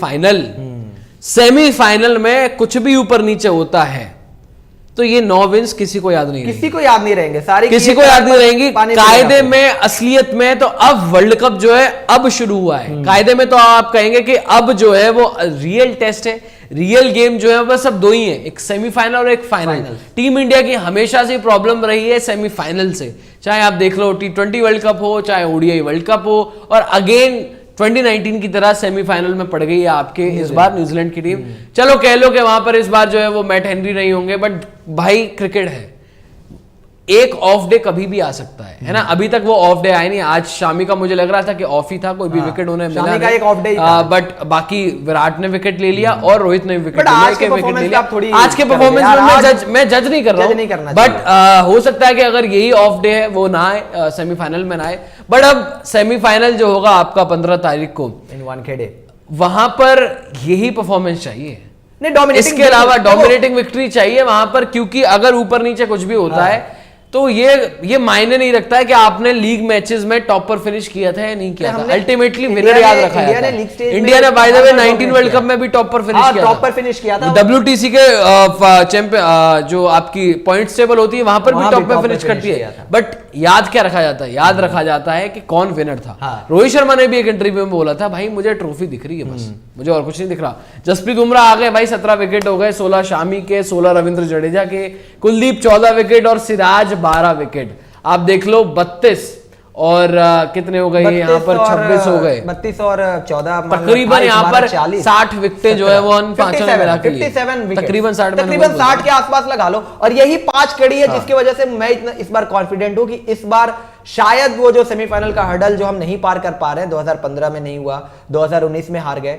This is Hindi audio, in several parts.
फाइनल सेमीफाइनल में कुछ भी ऊपर नीचे होता है तो ये 9 विन्स किसी को याद नहीं किसी को याद नहीं रहेंगे, सारी किसी को याद नहीं रहेंगी। कायदे में असलियत में तो अब वर्ल्ड कप जो है अब शुरू हुआ है। कायदे में तो आप कहेंगे कि अब जो है वो रियल टेस्ट है, रियल गेम जो है बस अब 2 ही है, एक सेमीफाइनल और एक फाइनल। टीम इंडिया की हमेशा से प्रॉब्लम रही है सेमीफाइनल से, चाहे आप देख लो T20 वर्ल्ड कप हो, चाहे ओडीआई वर्ल्ड कप हो, और अगेन 2019 की तरह सेमीफाइनल में पड़ गई है आपके इस बार न्यूजीलैंड की टीम। चलो कह लो कि वहां पर इस बार जो है वो मैट हेनरी नहीं होंगे, बट भाई क्रिकेट है, एक ऑफ डे कभी भी आ सकता है ना। अभी तक वो ऑफ डे आए नहीं। आज शामी का मुझे लग रहा था कि ऑफ ही था, कोई भी विकेट उन्हें मिला नहीं, एक ऑफ डे बट बाकी विराट ने विकेट ले लिया और रोहित ने विकेट ले लिया। आज के परफॉर्मेंस में मैं जज नहीं कर रहा हूं, बट हो सकता है कि अगर यही ऑफ डे है वो ना आए, सेमीफाइनल में ना आए। बट अब सेमीफाइनल जो होगा आपका 15 तारीख को इन वानखेड़े, वहां पर यही परफॉर्मेंस चाहिए, इसके अलावा डोमिनेटिंग विक्ट्री चाहिए वहां पर, क्योंकि अगर ऊपर नीचे कुछ भी होता है तो ये मायने नहीं रखता है कि आपने लीग मैचेस में टॉप पर फिनिश किया था या नहीं किया था। अल्टीमेटली विनर याद रखा जाता है। इंडिया ने by the way 19 world cup में भी टॉप पर फिनिश किया था। WTC के चैंपियन जो आपकी पॉइंट्स टेबल होती है वहां पर भी टॉप पे फिनिश करती है। बट याद क्या रखा जाता है? याद रखा जाता है कि कौन विनर था। रोहित शर्मा ने भी एक इंटरव्यू में बोला था, भाई मुझे ट्रॉफी दिख रही है, बस मुझे और कुछ नहीं दिख रहा। जसप्रीत बुमराह आ गए भाई, 17 विकेट हो गए, 16 शामी के, 16 रविंद्र जडेजा के, कुलदीप 14 विकेट और सिराज 12 विकेट। आप देख लो 32 और कितने हो गए यहाँ पर, 26 हो गए, 32 और 14 तकरीबन यहाँ पर 60 विकेटें जो है वो पांचों में मिला के लिए तकरीबन 60 के आसपास लगा लो। और यही 5 कड़ी है जिसकी वजह से मैं इस बार कॉन्फिडेंट हूं कि इस बार शायद वो जो सेमीफाइनल का हर्डल जो हम नहीं पार कर पा रहे हैं, 2015 में नहीं हुआ, 2019 में हार गए,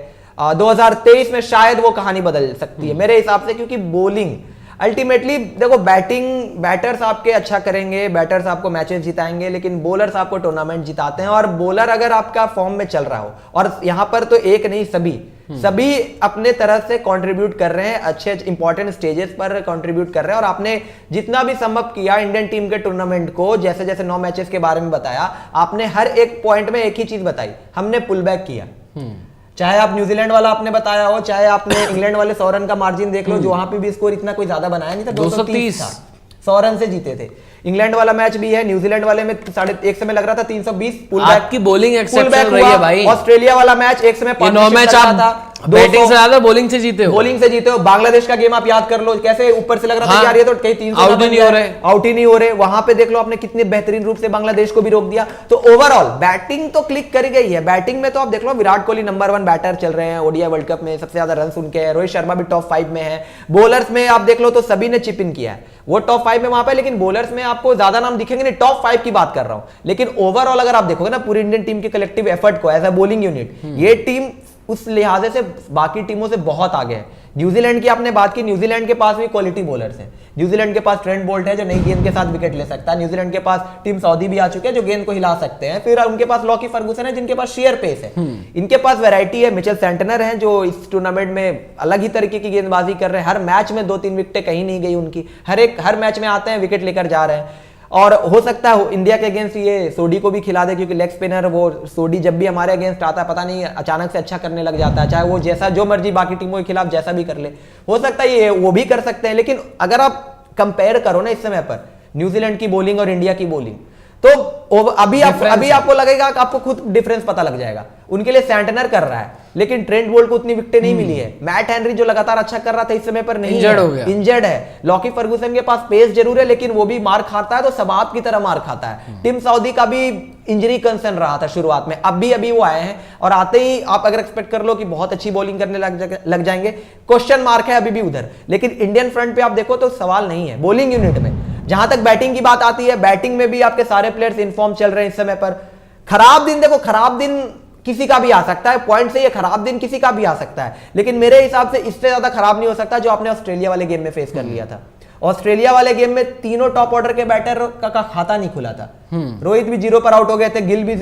2023 में शायद वो कहानी बदल सकती है मेरे हिसाब से। क्योंकि बॉलिंग अल्टीमेटली देखो, बैटर्स आपके अच्छा करेंगे, बैटर्स आपको मैचेस जिताएंगे, लेकिन बॉलर्स आपको टूर्नामेंट जिताते हैं। और बॉलर अगर आपका फॉर्म में चल रहा हो, और यहां पर तो एक नहीं सभी अपने तरह से कंट्रीब्यूट कर रहे हैं, अच्छे इंपॉर्टेंट स्टेजेस पर कंट्रीब्यूट कर रहे हैं। और आपने जितना भी संभव किया इंडियन टीम के टूर्नामेंट को, जैसे जैसे 9 मैचेस के बारे में बताया आपने, हर एक पॉइंट में एक ही चीज बताई, हमने पुल बैक किया। चाहे आप न्यूजीलैंड वाला आपने बताया हो, चाहे आपने इंग्लैंड वाले 100 रन का मार्जिन देख लो, जो वहां पे भी स्कोर इतना कोई ज्यादा बनाया नहीं था, 230 100 रन से जीते थे। इंग्लैंड वाला मैच भी है, न्यूजीलैंड वाले में 1.5 समय लग रहा था 320, पुल बैक की बॉलिंग एक्सेप्शनल रही है भाई। ऑस्ट्रेलिया वाला मैच 1 समय 5 मैच था, बैटिंग से ज्यादा बॉलिंग से जीते हो। बांग्लादेश का गेम आप याद कर लो, कैसे ऊपर से लग रहा था यार ये तो कहीं 300 आउट ही नहीं हो रहे। वहां पे देख लो आपने कितने बेहतरीन रूप से बांग्लादेश को भी रोक दिया। तो ओवरऑल बैटिंग तो क्लिक कर गई है। बैटिंग में तो आप देख लो विराट कोहली नंबर 1 बैटर चल रहे हैं ओडीआई वर्ल्ड कप में, सबसे ज्यादा रन उनके हैं। रोहित शर्मा भी टॉप 5 में है। बॉलर्स में आप देख लो तो सभी ने चिप इन किया है, वो टॉप 5 में वहां पे। लेकिन बॉलर्स में आपको ज्यादा नाम दिखेंगे नहीं, टॉप 5 की बात कर रहा हूं। लेकिन ओवरऑल अगर आप देखोगे ना पूरी इंडियन टीम के कलेक्टिव एफर्ट को एज अ बॉलिंग यूनिट, ये टीम उस लिहाजे से बाकी टीमों से बहुत आगे है। न्यूजीलैंड की आपने बात की, न्यूजीलैंड के पास भी क्वालिटी बॉलर्स हैं। न्यूजीलैंड के पास ट्रेंट बोल्ट है जो नई गेंद के साथ विकेट ले सकता है। न्यूजीलैंड के पास टीम सऊदी भी आ चुके हैं जो गेंद को हिला सकते हैं। फिर उनके पास लॉकी फर्गूसन है जिनके पास शेयर पेस है। इनके पास वैरायटी है। मिचेल सेंटनर है जो इस टूर्नामेंट में अलग ही तरीके की गेंदबाजी कर रहे हैं। हर मैच में 2-3 विकेटें कहीं नहीं गई उनकी, हर मैच में आते हैं विकेट लेकर जा रहे हैं। और हो सकता है इंडिया के अगेंस्ट ये सोडी को भी खिला दे, क्योंकि लेग स्पिनर वो सोडी जब भी हमारे अगेंस्ट आता है पता नहीं अचानक से अच्छा करने लग जाता है। चाहे वो जैसा जो मर्जी बाकी टीमों के खिलाफ जैसा भी कर ले, हो सकता है ये वो भी कर सकते हैं। लेकिन अगर आप कंपेयर करो ना इस समय पर न्यूजीलैंड की बॉलिंग और इंडिया की बॉलिंग, तो अभी आपको लगेगा कि आपको खुद डिफरेंस पता लग जाएगा। उनके लिए सेंटनर कर रहा है, लेकिन ट्रेंट बोल्ट को उतनी विकेटें नहीं मिली है। मैट हेनरी जो लगातार अच्छा कर रहा था इस समय पर नहीं, इंजर्ड है। लॉकी फर्गूसन के पास पेस जरूर है, लेकिन वो भी मार खाता है तो सबाब की तरह मार खाता है। टिम साउदी का भी इंजरी कंसर्न रहा था शुरुआत में, अभी वो आए हैं और आते ही आप अगर एक्सपेक्ट कर लो कि बहुत अच्छी बॉलिंग करने लग जाएंगे, क्वेश्चन मार्क है अभी भी उधर। लेकिन इंडियन फ्रंट पे आप देखो तो सवाल नहीं है बॉलिंग यूनिट में। जहां तक बैटिंग की बात आती है, बैटिंग में भी आपके सारे प्लेयर्स इनफॉर्म चल रहे हैं इस समय पर। खराब दिन देखो, खराब दिन किसी का भी आ सकता है, पॉइंट से ये खराब दिन किसी का भी आ सकता है, लेकिन मेरे हिसाब से इससे ज्यादा खराब नहीं हो सकता जो आपने ऑस्ट्रेलिया वाले गेम में फेस कर लिया था। ऑस्ट्रेलिया वाले गेम में तीनों टॉप ऑर्डर के बैटर का खाता नहीं खुला था। रोहित भी 0 पर आउट हो गए थे, गिल भी,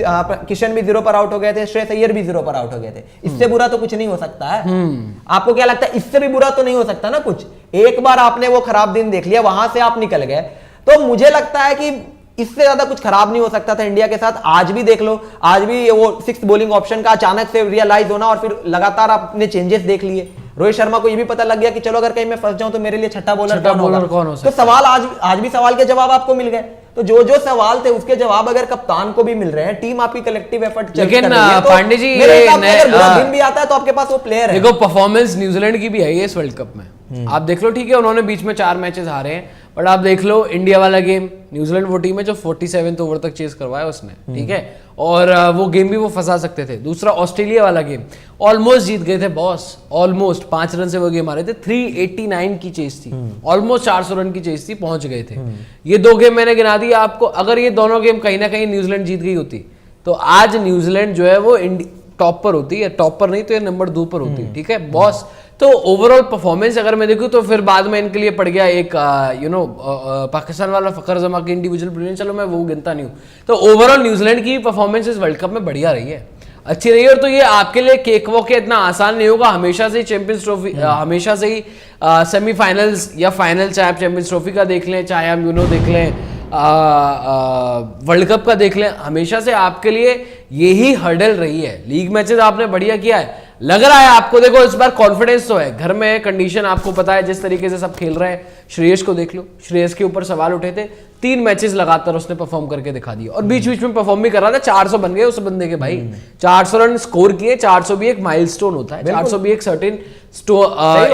किशन भी 0 पर आउट हो गए थे, श्रेयस अय्यर भी 0 पर आउट हो गए थे। इससे बुरा तो कुछ नहीं हो सकता है। आपको क्या लगता है? इससे भी बुरा तो नहीं हो सकता ना कुछ। एक बार आपने वो खराब दिन देख लिया, वहां से आप निकल गए, तो मुझे लगता है कि इससे ज्यादा कुछ खराब नहीं हो सकता था इंडिया के साथ। आज भी देख लो, आज भी वो 6th बॉलिंग ऑप्शन का अचानक से रियलाइज होना और फिर लगातार आपने चेंजेस देख लिए। रोहित शर्मा को ये भी पता लग गया कि चलो अगर कहीं मैं फंस जाऊं तो मेरे लिए छठा बॉलर कौन हो सकता है। तो सवाल आज भी सवाल के जवाब आपको मिल गए। तो जो सवाल थे उसके जवाब अगर कप्तान को भी मिल रहे हैं, टीम आपकी कलेक्टिव एफर्ट चल रही है, तो पांडे जी दिन भी आता है तो आपके पास वो प्लेयर है। देखो परफॉर्मेंस न्यूजीलैंड की भी है इस वर्ल्ड कप में, आप देख लो, ठीक है उन्होंने बीच में 4 मैचेस हारे हैं, बट आप देख लो इंडिया वाला गेम, न्यूजीलैंड वो टीम है जो 47th ओवर तक चेस करवाया उसने, ठीक है, और वो गेम भी वो फंसा सकते थे। दूसरा ऑस्ट्रेलिया वाला गेम ऑलमोस्ट जीत गए थे बॉस, ऑलमोस्ट 5 रन से वो गेम हारे थे, 389 की चेस थी, ऑलमोस्ट 400 रन की चेस थी, पहुंच गए थे। ये 2 गेम मैंने गिना दिया आपको, अगर ये दोनों गेम कहीं ना कहीं न्यूजीलैंड जीत गई होती तो आज न्यूजीलैंड जो है वो टॉप पर होती है, टॉप पर नहीं तो ये नंबर 2 पर होती, ठीक है बॉस। तो ओवरऑल परफॉर्मेंस अगर मैं देखूं तो फिर बाद में इनके लिए पड़ गया एक पाकिस्तान वाला फखर जमा की इंडिविजुअल ब्रिलियंस, चलो मैं वो गिनता नहीं हूं। तो ओवरऑल न्यूजीलैंड की परफॉर्मेंस इस वर्ल्ड कप में बढ़िया रही है, अच्छी रही है। और तो ये आपके लिए केक वॉक इतना आसान नहीं होगा, हमेशा से ही चैंपियंस ट्रॉफी, हमेशा से ही सेमीफाइनल्स या फाइनल, चाहे आप चैंपियंस ट्रॉफी का देख लें, चाहे हम देख लें वर्ल्ड कप का देख लें, हमेशा से आपके लिए यही हर्डल रही है। लीग मैचेस आपने बढ़िया किया है, लग रहा है आपको, देखो इस बार कॉन्फिडेंस तो है, घर में कंडीशन आपको पता है जिस तरीके से सब खेल रहे हैं। श्रेयस को देख लो, श्रेयस के ऊपर सवाल उठे थे, 3 मैचेस लगातार उसने परफॉर्म करके दिखा दिया, और बीच बीच में परफॉर्म भी कर रहा था। 400 बन गए उस बंदे के भाई, 400 रन स्कोर किए। 400 भी एक माइलस्टोन होता है, 400 भी एक सर्टेन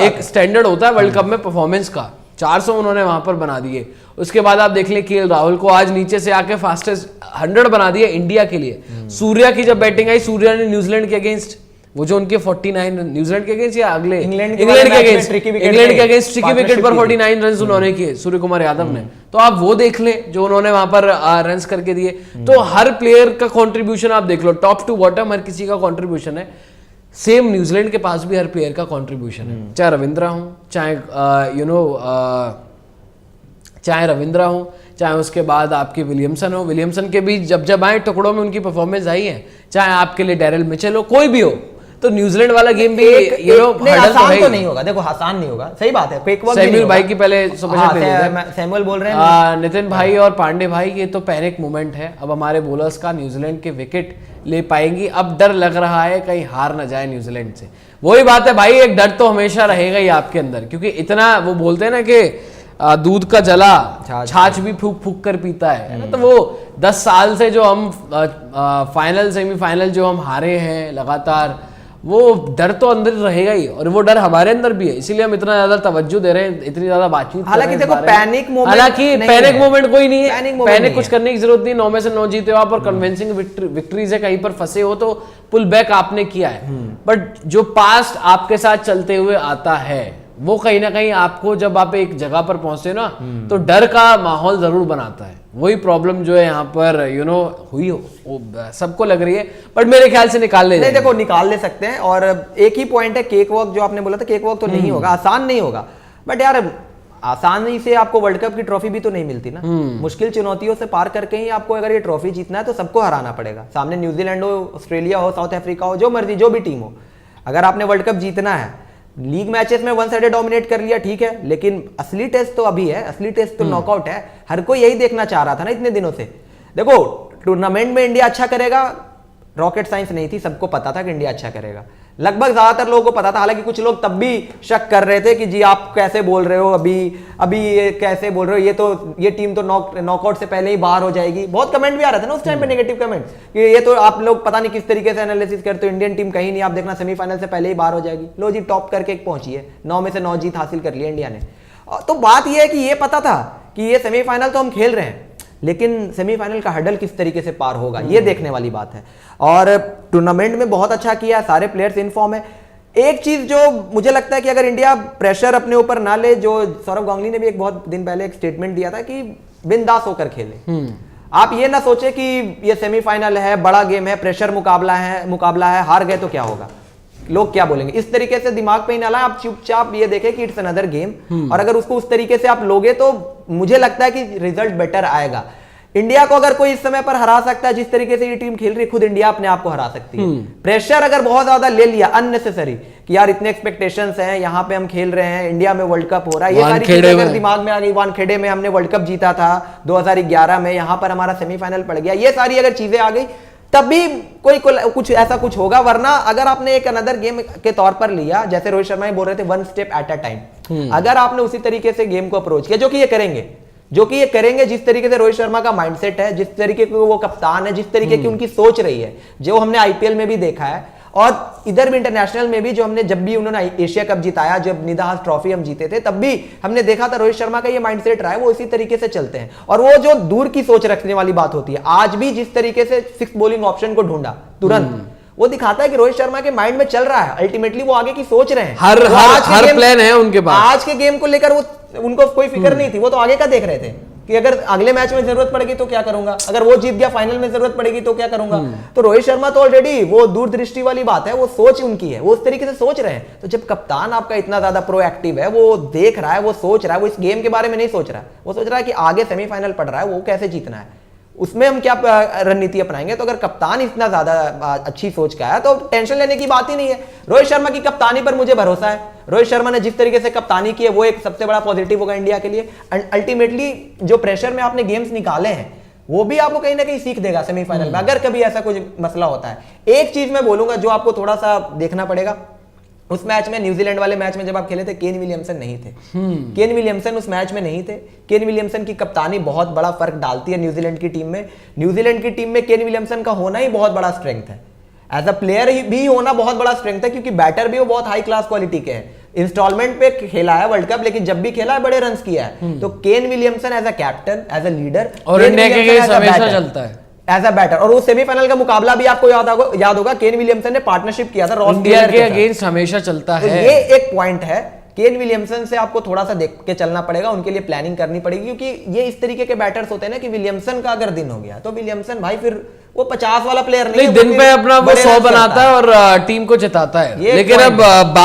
एक स्टैंडर्ड होता है वर्ल्ड कप में परफॉर्मेंस का। 400 उन्होंने वहां पर बना दिए। उसके बाद आप देख लें केएल राहुल को आज नीचे से आके फास्टेस्ट 100 बना दिया इंडिया के लिए। सूर्या की जब बैटिंग आई, सूर्या ने न्यूजीलैंड के अगेंस्ट वो जो उनके 49 रन, न्यूजीलैंड के अगेंस्ट या अगले इंग्लैंड के अगेंस्ट ट्रिकी विकेट पर 49 रन उन्होंने किए सूर्य कुमार यादव ने। तो आप वो देख लें जो उन्होंने वहां पर रन्स करके दिए। तो हर प्लेयर का कंट्रीब्यूशन आप देख लो, टॉप टू बॉटम हर किसी का कंट्रीब्यूशन है। सेम न्यूजीलैंड के पास भी हर प्लेयर का कंट्रीब्यूशन है, चाहे रविंद्रा हो, चाहे चाहे रविंद्रा हो, चाहे उसके बाद आपके विलियमसन हो। विलियमसन के भी जब आए टुकड़ों में उनकी परफॉर्मेंस आई है, चाहे आपके लिए डैरेल मिचेल हो, कोई भी हो। तो न्यूजीलैंड वाला गेम भी आसान तो नहीं होगा, देखो आसान नहीं होगा, सही बात है। सैमुअल भाई की पहले सैमुअल बोल रहे हैं, नितिन भाई और पांडे भाई, ये तो पैनिक मोमेंट है अब हमारे बॉलर्स का, न्यूजीलैंड के विकेट ले पाएंगी। अब डर लग रहा है कहीं हार ना जाए न्यूजीलैंड से। वही बात है भाई, एक डर तो हमेशा रहेगा ही आपके अंदर, क्योंकि इतना वो बोलते हैं ना कि दूध का जला छाछ भी फूक फूक कर पीता है ना। तो वो 10 साल से जो हम फाइनल सेमीफाइनल जो हम हारे हैं लगातार, वो डर तो अंदर रहेगा ही, और वो डर हमारे अंदर भी है, इसीलिए हम इतना ज्यादा तवज्जो दे रहे हैं, इतनी ज्यादा बातचीत। हालांकि देखो पैनिक मोमेंट कोई नहीं है, पैनिक कुछ करने की जरूरत नहीं। 9 में से 9 जीते हो आप और कन्विंसिंग विक्ट्री से कहीं पर फंसे हो तो पुल बैक आपने किया है। बट जो पास्ट आपके साथ चलते हुए आता है वो कहीं ना कहीं आपको, जब आप एक जगह पर पहुंचते ना तो डर का माहौल जरूर बनाता है। वही प्रॉब्लम जो है यहाँ पर हुई सबको लग रही है, बट मेरे ख्याल से निकाल ले, देखो निकाल ले सकते हैं। और एक ही पॉइंट है, केक वॉक जो आपने बोला था, केक वॉक तो नहीं होगा, आसान नहीं होगा, बट यार आसानी से आपको वर्ल्ड कप की ट्रॉफी भी तो नहीं मिलती ना। मुश्किल चुनौतियों से पार करके ही आपको अगर ये ट्रॉफी जीतना है तो सबको हराना पड़ेगा। सामने न्यूजीलैंड हो, ऑस्ट्रेलिया हो, साउथ अफ्रीका हो, जो मर्जी जो भी टीम हो, अगर आपने वर्ल्ड कप जीतना है, लीग मैचेस में वन साइडेड डोमिनेट कर लिया ठीक है, लेकिन असली टेस्ट तो अभी है, असली टेस्ट तो नॉकआउट है। हर कोई यही देखना चाह रहा था ना इतने दिनों से। देखो टूर्नामेंट में इंडिया अच्छा करेगा, रॉकेट साइंस नहीं थी, सबको पता था कि इंडिया अच्छा करेगा, लगभग ज्यादातर लोगों को पता था। हालांकि कुछ लोग तब भी शक कर रहे थे कि जी आप कैसे बोल रहे हो, अभी ये कैसे बोल रहे हो, ये टीम तो नॉकआउट से पहले ही बाहर हो जाएगी। बहुत कमेंट भी आ रहा था ना उस टाइम पे, नेगेटिव कमेंट कि ये तो आप लोग पता नहीं किस तरीके से एनालिसिस करते हो, इंडियन टीम कहीं नहीं, आप देखना सेमीफाइनल से पहले ही बाहर हो जाएगी। लो जी, टॉप करके पहुंची है, 9 में से 9 जीत हासिल कर लिया इंडिया ने। तो बात यह है कि ये पता था कि ये सेमीफाइनल तो हम खेल रहे हैं, लेकिन सेमीफाइनल का हर्डल किस तरीके से पार होगा ये देखने वाली बात है। और टूर्नामेंट में बहुत अच्छा किया, सारे प्लेयर्स इन फॉर्म है। एक चीज जो मुझे लगता है कि अगर इंडिया प्रेशर अपने ऊपर ना ले, जो सौरव गांगुली ने भी एक बहुत दिन पहले एक स्टेटमेंट दिया था कि बिंदास होकर खेले। आप ये ना सोचे कि ये सेमीफाइनल है, बड़ा गेम है, प्रेशर मुकाबला है, हार गए तो क्या होगा, लोग क्या बोलेंगे, इस तरीके से दिमाग पे ही ना लाए। आप चुपचाप ये देखें कि इट्स अनदर गेम, और अगर उसको उस तरीके से आप लोगे तो मुझे लगता है कि रिजल्ट बेटर आएगा। इंडिया को अगर कोई इस समय पर हरा सकता है जिस तरीके से ये टीम खेल रही है, खुद इंडिया अपने आप को हरा सकती है। प्रेशर अगर बहुत ज्यादा ले लिया अननेसेसरी कि यार इतने एक्सपेक्टेशंस हैं, यहाँ पे हम खेल रहे हैं, इंडिया में वर्ल्ड कप हो रहा है, ये सारी चीजें अगर दिमाग में आ गई, वानखेड़े में हमने वर्ल्ड कप जीता था 2011 में, यहाँ पर हमारा सेमीफाइनल पड़ गया, ये सारी अगर चीजें आ गई तब भी कोई कुछ ऐसा कुछ होगा। वरना अगर आपने एक अनदर गेम के तौर पर लिया, जैसे रोहित शर्मा ही बोल रहे थे, one step at a time, अगर आपने उसी तरीके से गेम को अप्रोच किया, जो कि ये करेंगे जिस तरीके से रोहित शर्मा का माइंडसेट है, जिस तरीके के वो कप्तान है, जिस तरीके की उनकी सोच रही है, जो हमने आईपीएल में भी देखा है और इधर भी इंटरनेशनल में भी, जो हमने जब भी उन्होंने एशिया कप जिताया, जब निदास ट्रॉफी हम जीते थे, तब भी हमने देखा था रोहित शर्मा का ये माइंडसेट रहा है, वो इसी तरीके से चलते हैं। और वो जो दूर की सोच रखने वाली बात होती है, आज भी जिस तरीके से सिक्स बॉलिंग ऑप्शन को ढूंढा तुरंत, वो दिखाता है कि रोहित शर्मा के माइंड में चल रहा है, अल्टीमेटली वो आगे की सोच रहे हैं, हर प्लान है उनके पास। आज के गेम को लेकर वो उनको कोई फिक्र नहीं थी, वो तो आगे का देख रहे थे कि अगर अगले मैच में जरूरत पड़ेगी तो क्या करूंगा, अगर वो जीत गया फाइनल में जरूरत पड़ेगी तो क्या करूंगा। तो रोहित शर्मा तो ऑलरेडी, वो दूरदृष्टि वाली बात है, वो सोच उनकी है, वो उस तरीके से सोच रहे हैं। तो जब कप्तान आपका इतना ज्यादा प्रोएक्टिव है, वो देख रहा है, वो सोच रहा है, वो इस गेम के बारे में नहीं सोच रहा है, वो सोच रहा है कि आगे सेमीफाइनल पड़ रहा है, वो कैसे जीतना है, उसमें हम क्या रणनीति अपनाएंगे। तो अगर कप्तान इतना ज्यादा अच्छी सोच का है तो टेंशन लेने की बात ही नहीं है। रोहित शर्मा की कप्तानी पर मुझे भरोसा है। रोहित शर्मा ने जिस तरीके से कप्तानी की है, वो एक सबसे बड़ा पॉजिटिव होगा इंडिया के लिए। अल्टीमेटली जो प्रेशर में आपने गेम्स निकाले हैं, वो भी आपको कहीं ना कहीं सीख देगा सेमीफाइनल में, अगर कभी ऐसा कुछ मसला होता है। एक चीज मैं बोलूंगा जो आपको थोड़ा सा देखना पड़ेगा, उस मैच में, न्यूजीलैंड वाले मैच में जब आप खेले थे, केन विलियमसन नहीं थे। केन विलियमसन उस मैच में नहीं थे। केन विलियमसन की कप्तानी बहुत बड़ा फर्क डालती है न्यूजीलैंड की टीम में। न्यूजीलैंड की टीम में केन विलियमसन का होना ही बहुत बड़ा स्ट्रेंथ है, एज अ प्लेयर भी होना बहुत बड़ा स्ट्रेंथ है, क्योंकि बैटर भी वो बहुत हाई क्लास क्वालिटी के हैं। इंस्टॉलमेंट पे खेला है वर्ल्ड कप, लेकिन जब भी खेला है बड़े रन्स किया है। तो Kane Williamson as a captain, as a leader, और इंडिया के अगेंस्ट हमेशा चलता है एज अ बैटर। और वो सेमीफाइनल का मुकाबला भी आपको याद होगा, केन विलियमसन ने पार्टनरशिप किया था रॉस इंडिया के अगेंस्ट हमेशा चलता है। ये एक पॉइंट है, केन विलियमसन से आपको थोड़ा सा देख के चलना पड़ेगा, उनके लिए प्लानिंग करनी पड़ेगी, क्योंकि ये इस तरीके के बैटर्स होते हैं ना कि विलियमसन का अगर दिन हो गया तो विलियमसन भाई फिर वो 50 वाला प्लेयर नहीं, दिन पे अपना वो 100 बनाता है और टीम को जिताता है। लेकिन अब बात